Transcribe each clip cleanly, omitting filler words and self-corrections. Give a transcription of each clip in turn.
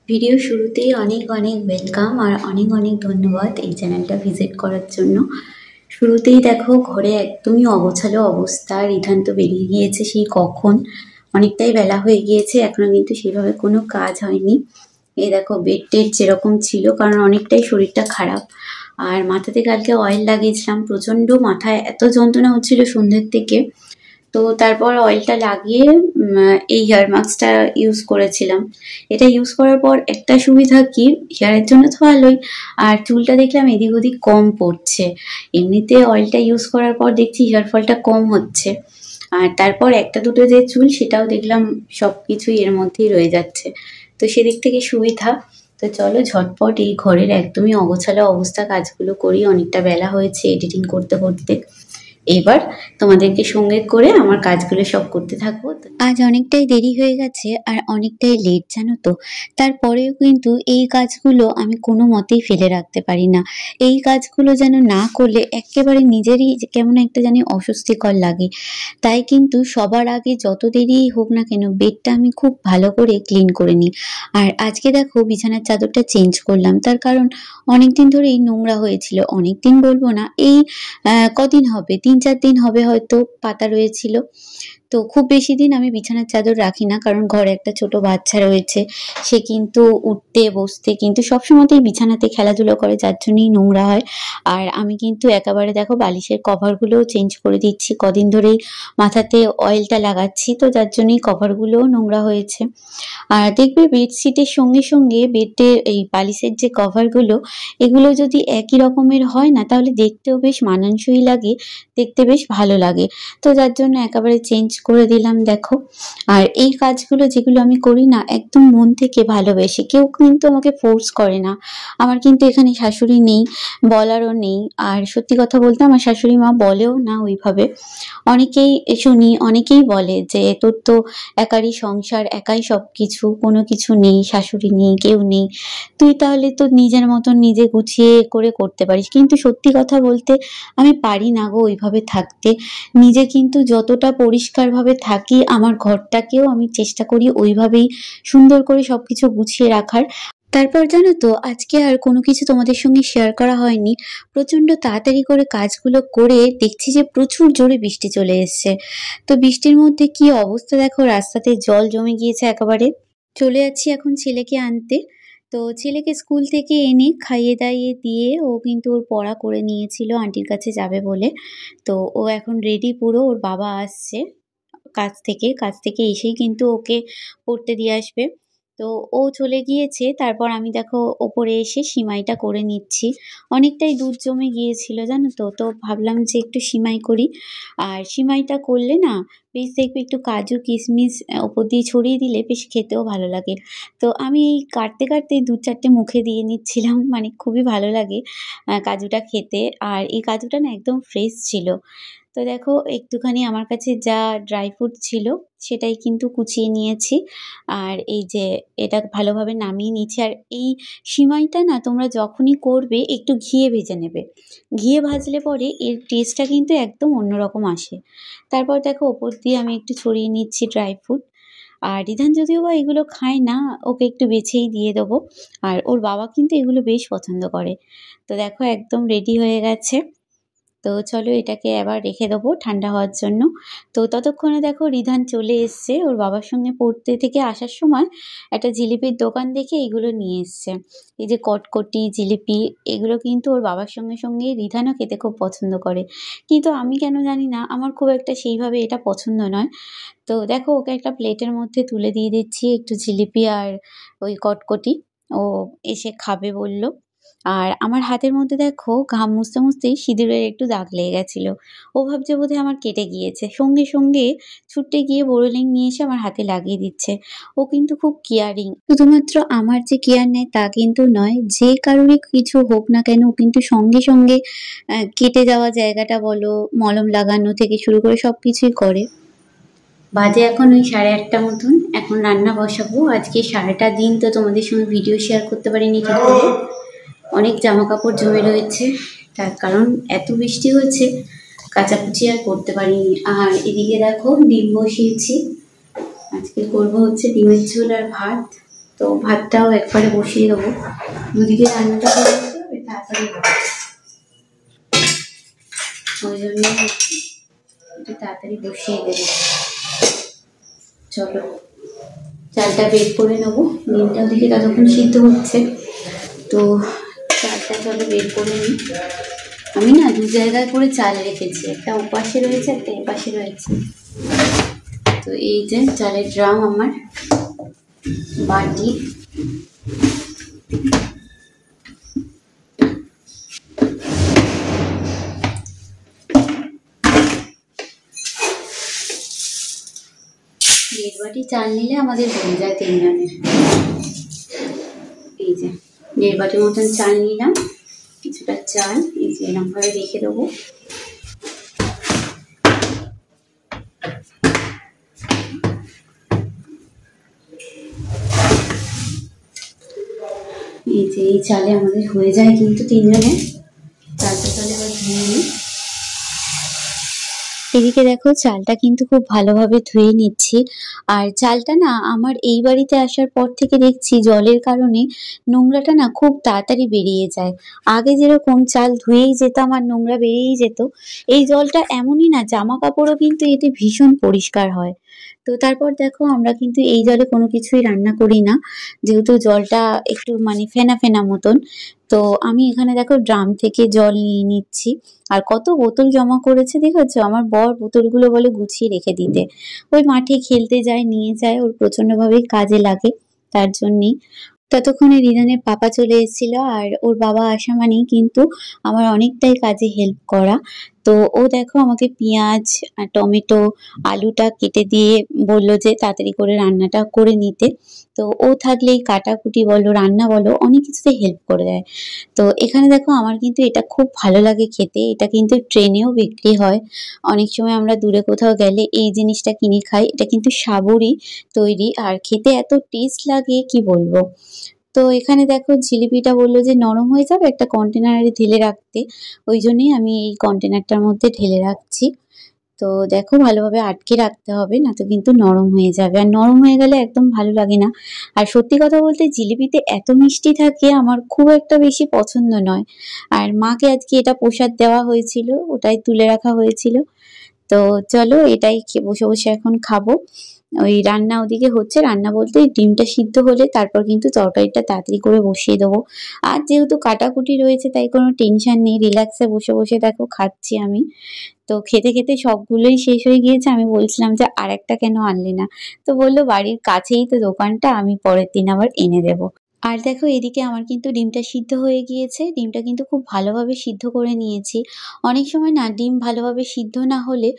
Video শুরুতেই অনেক অনেক ওয়েলকাম আর অনেক অনেক ধন্যবাদ এই চ্যানেলটা ভিজিট করার জন্য। শুরুতেই দেখো ঘরে একদমই অগোছালো অবস্থা। রিধান তো বেরিয়ে গিয়েছে সেই কখন, অনেকটাই বেলা হয়ে গিয়েছে, এখনো কিন্তু সেভাবে কোনো কাজ হয়নি। এই দেখো বেড টেড যেরকম ছিল, কারণ অনেকটাই শরীরটা খারাপ। আর মাথাতে কালকে অয়েল লাগিয়েছিলাম, প্রচন্ড মাথায় এত যন্ত্রণা হচ্ছিল সন্ধ্যের থেকে। তো তারপর অয়েলটা লাগিয়ে এই হেয়ার মাস্কটা ইউজ করেছিলাম। এটা ইউজ করার পর একটা সুবিধা কি, হেয়ারের জন্য তো ভালোই, আর চুলটা দেখলাম এদিক ওদিক কম পড়ছে। এমনিতে অয়েলটা ইউজ করার পর দেখছি হেয়ার ফলটা কম হচ্ছে। আর তারপর একটা দুটো যে চুল সেটাও দেখলাম সব কিছুই এর মধ্যেই রয়ে যাচ্ছে। তো সেদিক থেকে সুবিধা। তো চলো ঝটপট এই ঘরের একদমই অগোছালো অবস্থা কাজগুলো করি, অনেকটা বেলা হয়েছে এডিটিং করতে করতে। এবার তোমাদেরকে সঙ্গে করে আমার কাজগুলো সব করতে থাকবো। আজ অনেকটাই দেরি হয়ে গেছে আর অনেকটাই লেট, জানো তো। তারপরেও কিন্তু এই কাজগুলো আমি কোনো মতেই ফেলে রাখতে পারি না। এই কাজগুলো যেন না করলে একেবারে নিজেরই কেমন একটা জানি অস্বস্তিকর লাগে। তাই কিন্তু সবার আগে যত দেরিই হোক না কেন বেডটা আমি খুব ভালো করে ক্লিন করে নিই। আর আজকে দেখো বিছানার চাদরটা চেঞ্জ করলাম, তার কারণ অনেকদিন ধরেই নোংরা হয়েছিল। অনেকদিন বলবো না, এই কদিন হবে, ৩-৪ দিন হবে হয়তো পাতা রয়েছিল। তো খুব বেশি দিন আমি বিছানার চাদর রাখি না, কারণ ঘরে একটা ছোট বাচ্চা রয়েছে, সে কিন্তু উঠতে বসতে কিন্তু সবসময়তেই বিছানাতে খেলাধুলো করে, যার জন্যই নোংরা হয়। আর আমি কিন্তু একেবারে দেখো বালিশের কভারগুলোও চেঞ্জ করে দিচ্ছি, কদিন ধরেই মাথাতে অয়েলটা লাগাচ্ছি, তো যার জন্যই কভারগুলোও নোংরা হয়েছে। আর দেখবে বেডশিটের সঙ্গে সঙ্গে বেডের এই বালিশের যে কভারগুলো, এগুলো যদি একই রকমের হয় না, তাহলে দেখতেও বেশ মানানসই লাগে, দেখতে বেশ ভালো লাগে। তো যার জন্য একেবারে চেঞ্জ করে দিলাম দেখো। আর এই কাজগুলো যেগুলো আমি করি না একদম মন থেকে ভালোবেসে, কেউ কিন্তু আমাকে ফোর্স করে না। আমার কিন্তু এখানে শাশুড়ি নেই, বলারও নেই। আর সত্যি কথা বলতে আমার শাশুড়ি মা বলেও না ওইভাবে। অনেকেই শুনি, অনেকেই বলে যে তোর তো একারই সংসার, একাই সব কিছু, কোনো কিছু নেই, শাশুড়ি নেই, কেউ নেই, তুই তাহলে তো নিজের মতন নিজে গুছিয়ে করে করতে পারিস। কিন্তু সত্যি কথা বলতে আমি পারি না গো ওইভাবে থাকতে। নিজে কিন্তু যতটা পরিষ্কারভাবে থাকি, আমার ঘরটাকেও আমি চেষ্টা করি ওইভাবেই সুন্দর করে সবকিছু গুছিয়ে রাখার। তারপর জানো তো, আজকে আর কোনো কিছু তোমাদের সঙ্গে শেয়ার করা হয়নি। প্রচন্ড তাড়াতাড়ি করে কাজগুলো করে দেখছি যে প্রচুর জোরে বৃষ্টি চলে এসছে। তো বৃষ্টির মধ্যে কি অবস্থা দেখো, রাস্তাতে জল জমে গিয়েছে একেবারে। চলে যাচ্ছি এখন ছেলেকে আনতে। তো ছেলেকে স্কুল থেকে এনে খাইয়ে দাইয়ে দিয়ে ও কিন্তু ওর পড়া করে নিয়েছিল, আন্টির কাছে যাবে বলে। তো ও এখন রেডি পুরো, ওর বাবা আসছে কাজ থেকে এসেই কিন্তু ওকে পড়তে দিয়ে আসবে। তো ও চলে গিয়েছে, তারপর আমি দেখো ওপরে এসে সিমাইটা করে নিচ্ছি। অনেকটাই দুধ জমে গিয়েছিল জানো তো, তো ভাবলাম যে একটু সিমাই করি। আর সিমাইটা করলে না বেশ দেখবে একটু কাজু কিশমিশ ওপর দিয়ে ছড়িয়ে দিলে বেশ খেতেও ভালো লাগে। তো আমি এই কাটতে কাটতে ২-৪টে মুখে দিয়ে নিচ্ছিলাম, মানে খুবই ভালো লাগে কাজুটা খেতে। আর এই কাজুটা না একদম ফ্রেশ ছিল। তো দেখো একটুখানি আমার কাছে যা ড্রাই ফ্রুট ছিল সেটাই কিন্তু কুচিয়ে নিয়েছি। আর এই যে এটা ভালোভাবে নামিয়ে নিচ্ছি। আর এই সিমাইটা না তোমরা যখনই করবে একটু ঘিয়ে ভেজে নেবে। ঘিয়ে ভাজলে পরে এর টেস্টটা কিন্তু একদম অন্যরকম আসে। তারপর দেখো ওপর দিয়ে আমি একটু ছড়িয়ে নিচ্ছি ড্রাই ফ্রুট। আর রিধান যদিও বা এগুলো খায় না, ওকে একটু বেছেই দিয়ে দেবো। আর ওর বাবা কিন্তু এগুলো বেশ পছন্দ করে। তো দেখো একদম রেডি হয়ে গেছে। তো চলো এটাকে আবার রেখে দেবো ঠান্ডা হওয়ার জন্য। তো ততক্ষণে দেখো রিধান চলে এসছে, ওর বাবার সঙ্গে পড়তে থেকে আসার সময় একটা জিলিপির দোকান দেখে এগুলো নিয়ে এসছে। এই যে কটকটি জিলিপি, এগুলো কিন্তু ওর বাবার সঙ্গে সঙ্গে রিধানও খেতে খুব পছন্দ করে। কিন্তু আমি কেন জানি না, আমার খুব একটা সেইভাবে এটা পছন্দ নয়। তো দেখো ওকে একটা প্লেটের মধ্যে তুলে দিয়ে দিচ্ছি একটু জিলিপি আর ওই কটকটি। ও এসে খাবে বলল। আর আমার হাতের মধ্যে দেখো ঘাম মুছতে মুছতেই সিঁদুরের একটু দাগ লেগে গেছিল। ও ভাবছে বোধহয় আমার কেটে গিয়েছে, সঙ্গে সঙ্গে ছুটে গিয়ে বোরোলিন নিয়ে এসে আমার হাতে লাগিয়ে দিচ্ছে। ও কিন্তু খুব কেয়ারিং। শুধুমাত্র আমার যে কেয়ার নেয় তা কিন্তু নয়, যে কারোরই কিছু হোক না কেন ও কিন্তু সঙ্গে সঙ্গে কেটে যাওয়া জায়গাটা বলো, মলম লাগানো থেকে শুরু করে সবকিছুই করে। বাজে এখন ওই 8:30 মতন, এখন রান্না বসাবো। আজকে সারাটা দিন তো তোমাদের সঙ্গে ভিডিও শেয়ার করতে পারিনি ঠিক করে, অনেক জামা কাপড় জমে রয়েছে, তার কারণ এত বৃষ্টি হয়েছে কাচাকুচি আর করতে পারিনি। আর এদিকে দেখো ডিম বসিয়েছি, আজকে করবো হচ্ছে ডিমের ঝোল আর ভাত। তো ভাতটাও একবারে বসিয়ে দেবো, দুদিকে রান্নাটা করে দিতে হবে তাড়াতাড়ি হবে, ওই জন্য একটু তাড়াতাড়ি বসিয়ে দেবো। চলো চালটা বের করে নেবো, ডিমটা ওদিকে ততক্ষণ সিদ্ধ হচ্ছে। তো চালটা চলো বের করে নিই। আমি না দু জায়গায় করে চাল রেখেছি, একটা ওপাশে রয়েছে একটা এপাশে রয়েছে। তো এই যে চালের ড্রাম, আমার বাটি, দেড় বাটি চাল নিলে আমাদের হয়ে যায় তিনজনের। এই যে দেড় বাটির মতন চাল নিলাম, কিছুটা চাল এই যে এরকম ভাবে রেখে দেবো। এই যে এই চালে আমাদের হয়ে যায় কিন্তু তিনজনের। চালটা তাহলে এবার ধুয়ে নিই। এদিকে দেখো চালটা কিন্তু খুব ভালোভাবে ধুয়ে নিচ্ছি। আর চালটা না আমার এই বাড়িতে আসার পর থেকে দেখছি জলের কারণে নোংরাটা না খুব তাড়াতাড়ি বেরিয়ে যায়। আগে যেরকম চাল ধুয়েই যেতাম আর নোংরা বেরিয়েই যেত, এই জলটা এমনই না, জামা কাপড়ও কিন্তু এতে ভীষণ পরিষ্কার হয়। তো তারপর দেখো আমরা কিন্তু এই জলে কোনো কিছুই রান্না করি না, যেহেতু জলটা একটু মানে ফেনা ফেনা মতন। তো আমি এখানে দেখো ড্রাম থেকে জল নিয়ে নিচ্ছি। আর কত বোতল জমা করেছে দেখেছো, আমার বর বোতলগুলো বলে গুছিয়ে রেখে দিতে। ওই মাঠে খেলতে যায়, নিয়ে যায়, ওর প্রচন্ড ভাবেই কাজে লাগে, তার জন্যই। ততক্ষণে রিদানের পাপা চলে এসেছিল, আর ওর বাবা আসা মানেই কিন্তু আমার অনেকটাই কাজে হেল্প করা। তো ও দেখো আমাকে পেঁয়াজ আর টমেটো আলুটা কেটে দিয়ে বলল যে তাড়াতাড়ি করে রান্নাটা করে নিতে। তো ও থাকলেই কাটাকুটি বলো রান্না বলো অনেক কিছুতে হেল্প করে দেয়। তো এখানে দেখো আমার কিন্তু এটা খুব ভালো লাগে খেতে, এটা কিন্তু ট্রেনেও বিক্রি হয়। অনেক সময় আমরা দূরে কোথাও গেলে এই জিনিসটা কিনে খাই, এটা কিন্তু সাবুরই তৈরি আর খেতে এত টেস্ট লাগে কি বলবো। তো এখানে দেখো জিলিপিটা বললো যে নরম হয়ে যাবে, একটা কন্টেনারে ঢেলে রাখতে, ওই জন্যই আমি এই কন্টেনারটার মধ্যে ঢেলে রাখছি। তো দেখো ভালোভাবে আটকে রাখতে হবে, না তো কিন্তু নরম হয়ে যাবে, আর নরম হয়ে গেলে একদম ভালো লাগে না। আর সত্যি কথা বলতে জিলিপিতে এত মিষ্টি থাকে আমার খুব একটা বেশি পছন্দ নয়। আর মাকে আজকে এটা প্রসাদ দেওয়া হয়েছিল, ওটাই তুলে রাখা হয়েছিল। তো চলো এটাই বসে বসে এখন খাবো। ওই রান্না ওদিকে হচ্ছে, রান্না বলতে ডিমটা সিদ্ধ হলে তারপর কিন্তু তরকারিটা তাড়াতাড়ি করে বসিয়ে দেবো। আর যেহেতু কাটাকুটি রয়েছে তাই কোনো টেনশন নেই, রিল্যাক্সে বসে বসে দেখো খাচ্ছি আমি। তো খেতে খেতে সবগুলোই শেষ হয়ে গিয়েছে, আমি বলছিলাম যে আর একটা কেন আনলি না, তো বললো বাড়ির কাছেই তো দোকানটা, আমি পরের দিন আবার এনে দেবো। আর দেখো এদিকে আমার কিন্তু ডিমটা সিদ্ধ হয়ে গিয়েছে, ডিমটা কিন্তু খুব ভালোভাবে সিদ্ধ করে নিয়েছি। অনেক সময় না ডিম ভালোভাবে সিদ্ধ না হলে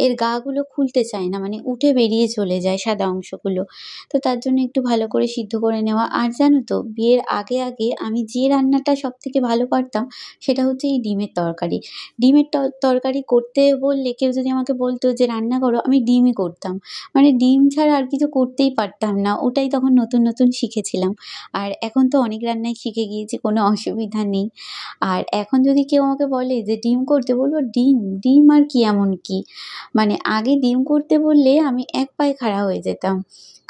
এর গাগুলো খুলতে চায় না, মানে উঠে বেরিয়ে চলে যায় সাদা অংশগুলো। তো তার জন্য একটু ভালো করে সিদ্ধ করে নেওয়া। আর জানো তো বিয়ের আগে আগে আমি যে রান্নাটা সব থেকে ভালো পারতাম সেটা হচ্ছে এই ডিমের তরকারি। ডিমের তরকারি করতে বললে কেউ যদি আমাকে বলতো যে রান্না করো, আমি ডিমই করতাম। মানে ডিম ছাড়া আর কিছু করতেই পারতাম না, ওটাই তখন নতুন নতুন শিখেছিলাম। আর এখন তো অনেক রান্নাই শিখে গিয়েছি, কোনো অসুবিধা নেই। আর এখন যদি কেউ আমাকে বলে যে ডিম করতে, বলবো ডিম ডিম আর কি এমন কি। মানে আগে ডিম করতে বললে আমি এক পায়ে খাড়া হয়ে যেতাম,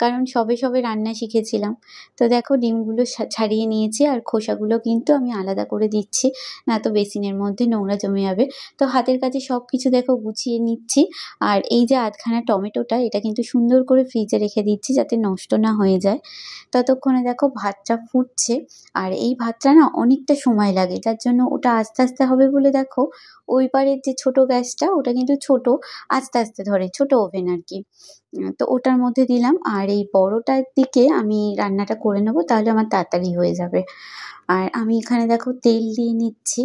কারণ সবে সবে রান্না শিখেছিলাম। তো দেখো ডিমগুলো ছাড়িয়ে নিয়েছি, আর খোসাগুলো কিন্তু আমি আলাদা করে দিচ্ছি, না তো বেসিনের মধ্যে নোংরা জমে যাবে। তো হাতের কাছে সব কিছু দেখো গুছিয়ে নিচ্ছি। আর এই যে আধখানা টমেটোটা, এটা কিন্তু সুন্দর করে ফ্রিজে রেখে দিচ্ছি যাতে নষ্ট না হয়ে যায়। ততক্ষণে দেখো ভাতটা ফুটছে, আর এই ভাতটা না অনেকটা সময় লাগে, যার জন্য ওটা আস্তে আস্তে হবে বলে দেখো ওই পারের যে ছোট গ্যাসটা ওটা কিন্তু ছোট, আস্তে আস্তে ধরে, ছোট ওভেন আর কি। তো ওটার মধ্যে দিলাম, আর এই বড়টার দিকে আমি রান্নাটা করে নেবো, তাহলে আমার তাড়াতাড়ি হয়ে যাবে। আর আমি এখানে দেখো তেল দিয়ে নিচ্ছি।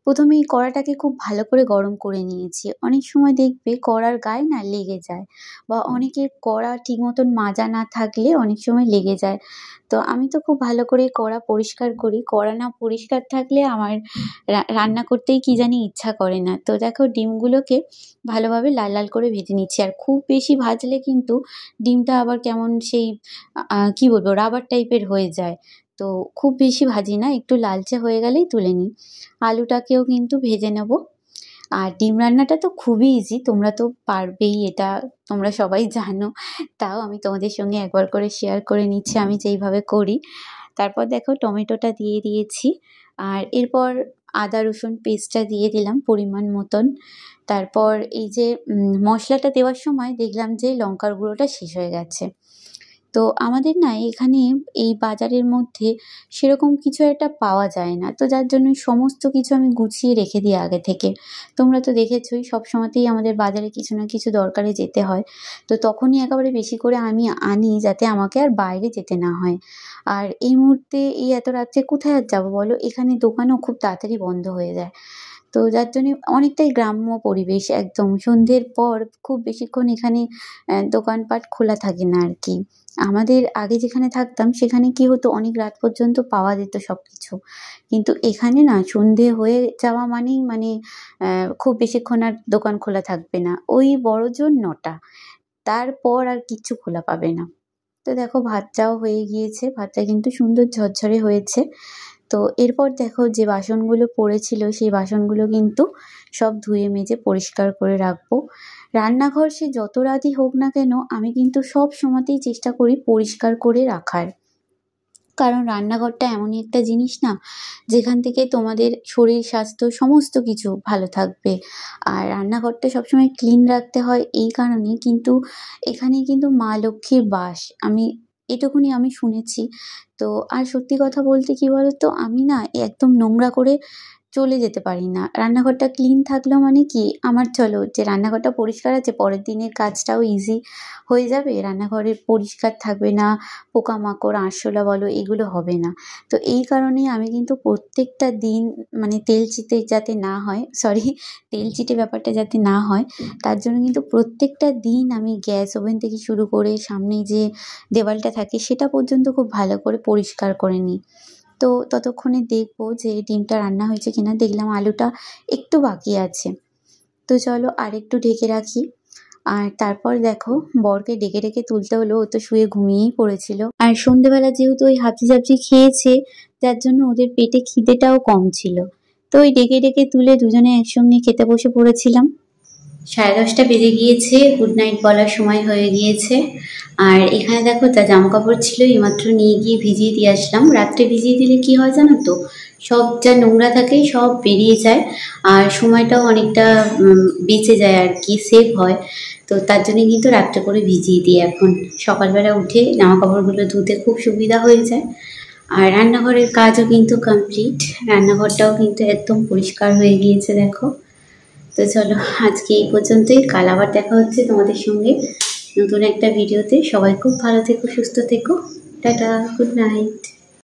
প্রথমে এই কড়াটাকে খুব ভালো করে গরম করে নিয়েছি। অনেক সময় দেখবে কড়ার গায়ে না লেগে যায়, বা অনেকের কড়া ঠিক মতন মাজা না থাকলে অনেক সময় লেগে যায়। তো আমি তো খুব ভালো করে কড়া পরিষ্কার করি, কড়া না পরিষ্কার থাকলে আমার রান্না করতেই কি জানি ইচ্ছা করে না। তো দেখো ডিমগুলোকে ভালোভাবে লাল লাল করে ভেজে নিচ্ছি, আর খুব বেশি ভাজলে কিন্তু ডিমটা আবার কেমন সেই কি বলবো রাবার টাইপের হয়ে যায়। তো খুব বেশি ভাজি না, একটু লালচে হয়ে গেলেই তুলে নিই। আলুটাকেও কিন্তু ভেজে নেব। আর ডিম রান্নাটা তো খুবই ইজি, তোমরা তো পারবেই, এটা তোমরা সবাই জানো। তাও আমি তোমাদের সঙ্গে একবার করে শেয়ার করে নিচ্ছি আমি যেইভাবে করি। তারপর দেখো টমেটোটা দিয়ে দিয়েছি, আর এরপর আদা রসুন পেস্টটা দিয়ে দিলাম পরিমাণ মতন। তারপর এই যে মশলাটা দেওয়ার সময় দেখলাম যে লঙ্কার গুঁড়োটা শেষ হয়ে গেছে। তো আমাদের না এখানে এই বাজারের মধ্যে সেরকম কিছু একটা পাওয়া যায় না, তো যার জন্য সমস্ত কিছু আমি গুছিয়ে রেখে দিই আগে থেকে। তোমরা তো দেখেছই সব সময়তেই আমাদের বাজারে কিছু না কিছু দরকারে যেতে হয়, তো তখনই একেবারে বেশি করে আমি আনি যাতে আমাকে আর বাইরে যেতে না হয়। আর এই মুহূর্তে এই এত রাত্রে কোথায় আর যাবো বলো, এখানে দোকানও খুব তাড়াতাড়ি বন্ধ হয়ে যায়। তো যার জন্যে অনেকটাই গ্রাম্য পরিবেশ, একদম সন্ধ্যের পর খুব বেশিক্ষণ এখানে দোকানপাট খোলা থাকে না আর কি। আমাদের আগে যেখানে থাকতাম সেখানে কি হতো, অনেক রাত পর্যন্ত পাওয়া যেত সব কিছু, কিন্তু এখানে না সন্ধে হয়ে যাওয়া মানেই মানে খুব বেশিক্ষণ আর দোকান খোলা থাকবে না, ওই বড়জোর 9টা, তারপর আর কিচ্ছু খোলা পাবে না। তো দেখো ভাতটাও হয়ে গিয়েছে, ভাতটা কিন্তু সুন্দর ঝরঝরে হয়েছে। তো এরপর দেখো যে বাসনগুলো পড়েছিল সেই বাসনগুলো কিন্তু সব ধুয়ে মেজে পরিষ্কার করে রাখবো। রান্নাঘর সে যত রাতই হোক না কেন আমি কিন্তু সব সময়তেই চেষ্টা করি পরিষ্কার করে রাখার, কারণ রান্নাঘরটা এমনই একটা জিনিস না যেখান থেকে তোমাদের শরীর স্বাস্থ্য সমস্ত কিছু ভালো থাকবে। আর রান্নাঘরটা সবসময় ক্লিন রাখতে হয় এই কারণেই, কিন্তু এখানে কিন্তু মা লক্ষ্মীর বাস, আমি এটুকুনি আমি শুনেছি। তো আর সত্যি কথা বলতে কি বলতো, আমি না একদম নোংরা করে চলে যেতে পারি না। রান্নাঘরটা ক্লিন থাকলেও মানে কি আমার, চলো যে রান্নাঘরটা পরিষ্কার আছে পরের দিনের কাজটাও ইজি হয়ে যাবে, রান্নাঘরে পরিষ্কার থাকবে না, পোকামাকড় আরশোলা বলো এগুলো হবে না। তো এই কারণেই আমি কিন্তু প্রত্যেকটা দিন মানে তেল চিটে যাতে না হয়, সরি, তেল চিটে ব্যাপারটা যাতে না হয় তার জন্য কিন্তু প্রত্যেকটা দিন আমি গ্যাস ওভেন থেকে শুরু করে সামনে যে দেওয়ালটা থাকে সেটা পর্যন্ত খুব ভালো করে পরিষ্কার করে নিই। তো ততক্ষণে দেখবো যে ডিমটা রান্না হয়েছে কিনা, দেখলাম আলুটা একটু বাকি আছে, তো চলো আরেকটু ঢেকে রাখি। আর তারপর দেখো বরকে ডেকে ডেকে তুলতে হলো, ও তো শুয়ে ঘুমিয়েই পড়েছিল। আর সন্ধেবেলা যেহেতু ওই হাবজি জাবজি খেয়েছে যার জন্য ওদের পেটে খিদেটাও কম ছিল, তো ওই ডেকে ডেকে তুলে দুজনে একসঙ্গে খেতে বসে পড়েছিলাম। 10:30 বেজে গিয়েছে, গুড নাইট বলার সময় হয়ে গিয়েছে। আর এখানে দেখো যা জামা কাপড় ছিল এইমাত্র নিয়ে গিয়ে ভিজিয়ে দিয়ে আসলাম। রাত্রে ভিজিয়ে দিলে কি হয় জানো তো, সব যা নোংরা থাকে সব বেরিয়ে যায়, আর সময়টাও অনেকটা বেঁচে যায় আর কি, সেভ হয়। তো তার জন্য কিন্তু রাত্রে করে ভিজিয়ে দিই, এখন সকালবেলা উঠে জামা কাপড়গুলো ধুতে খুব সুবিধা হয়ে যায়। আর রান্নাঘরের কাজও কিন্তু কমপ্লিট, রান্নাঘরটাও কিন্তু একদম পরিষ্কার হয়ে গিয়েছে দেখো। তো চলো আজকে এই পর্যন্তই, কাল আবার দেখা হচ্ছে তোমাদের সঙ্গে নতুন একটা ভিডিওতে। সবাই খুব ভালো থেকো, সুস্থ থেকো, টাটা, গুড নাইট।